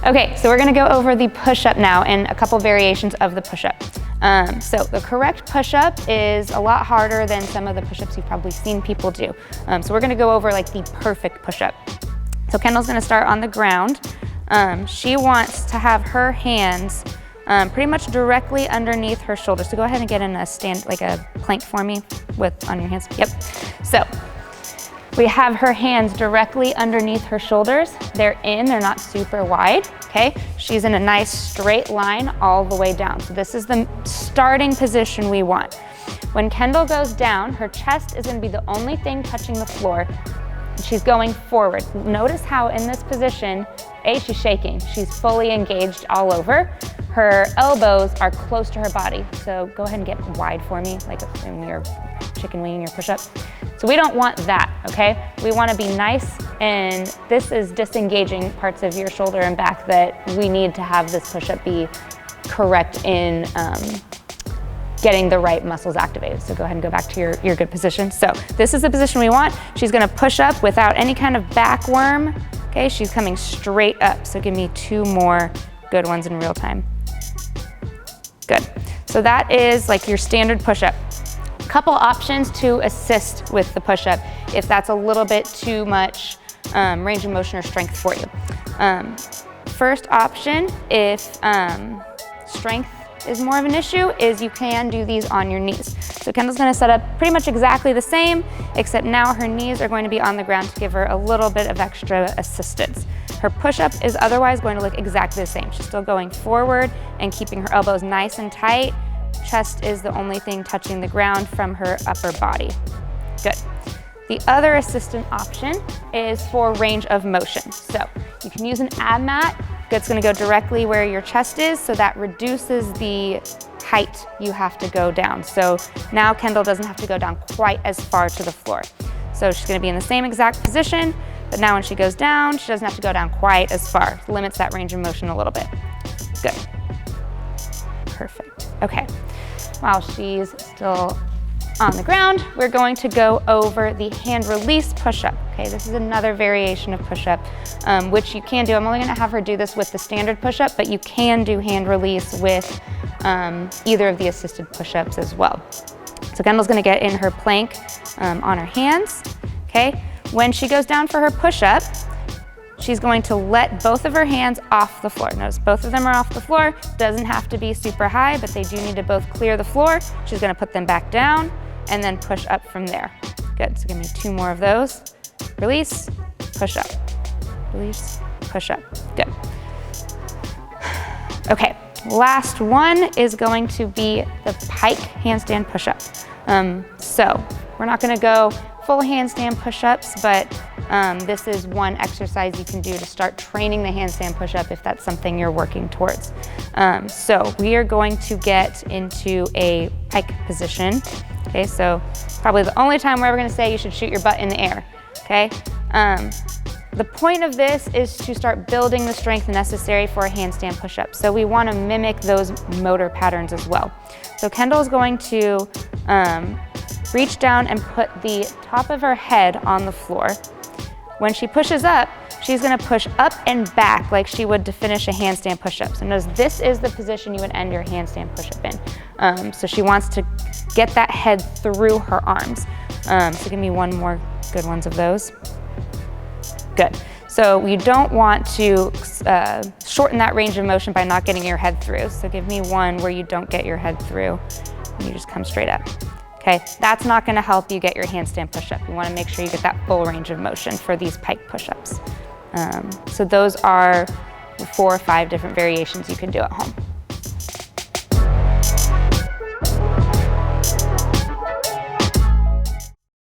Okay, so we're gonna go over the push-up now and a couple variations of the push-up. So the correct push-up is a lot harder than some of the push-ups you've probably seen people do. So we're gonna go over like the perfect push-up. So Kendall's gonna start on the ground. She wants to have her hands pretty much directly underneath her shoulders. So go ahead and get in a stand, like a plank for me on your hands. Yep. So we have her hands directly underneath her shoulders. They're not super wide, okay? She's in a nice straight line all the way down. So this is the starting position we want. When Kendall goes down, her chest is gonna be the only thing touching the floor. She's going forward. Notice how in this position, she's shaking. She's fully engaged all over. Her elbows are close to her body. So go ahead and get wide for me, like when you're chicken winging your push-up. So we don't want that, okay? We wanna be nice, and this is disengaging parts of your shoulder and back that we need to have this push-up be correct in getting the right muscles activated. So go ahead and go back to your good position. So this is the position we want. She's gonna push up without any kind of back worm, okay? She's coming straight up. So give me 2 more good ones in real time. Good. So that is like your standard push-up. Couple options to assist with the push-up if that's a little bit too much range of motion or strength for you. First option, if strength is more of an issue, is you can do these on your knees. So Kendall's gonna set up pretty much exactly the same, except now her knees are going to be on the ground to give her a little bit of extra assistance. Her push-up is otherwise going to look exactly the same. She's still going forward and keeping her elbows nice and tight. Chest is the only thing touching the ground from her upper body. Good. The other assistant option is for range of motion. So you can use an ab mat. It's gonna go directly where your chest is, so that reduces the height you have to go down. So now Kendall doesn't have to go down quite as far to the floor. So she's gonna be in the same exact position, but now when she goes down, she doesn't have to go down quite as far. Limits that range of motion a little bit. Good. Perfect. Okay. While she's still on the ground, we're going to go over the hand release push-up. Okay, this is another variation of push-up, which you can do. I'm only gonna have her do this with the standard push-up, but you can do hand release with either of the assisted push-ups as well. So Kendall's gonna get in her plank on her hands, okay? When she goes down for her push-up, she's going to let both of her hands off the floor. Notice both of them are off the floor. Doesn't have to be super high, but they do need to both clear the floor. She's gonna put them back down and then push up from there. Good, so give me 2 more of those. Release, push up. Release, push up, good. Okay, last one is going to be the pike handstand push-up. So we're not gonna go full handstand push-ups, but this is one exercise you can do to start training the handstand push-up if that's something you're working towards. So we are going to get into a pike position. Okay, so probably the only time we're ever gonna say you should shoot your butt in the air, okay? The point of this is to start building the strength necessary for a handstand push-up. So we wanna mimic those motor patterns as well. So Kendall's going to reach down and put the top of her head on the floor. When she pushes up, she's gonna push up and back like she would to finish a handstand push-up. So notice this is the position you would end your handstand push-up in. So she wants to get that head through her arms. So give me 1 more good ones of those. Good. So you don't want to shorten that range of motion by not getting your head through. So give me 1 where you don't get your head through and you just come straight up. Okay, that's not gonna help you get your handstand push-up. You wanna make sure you get that full range of motion for these pike push-ups. So those are 4 or 5 different variations you can do at home.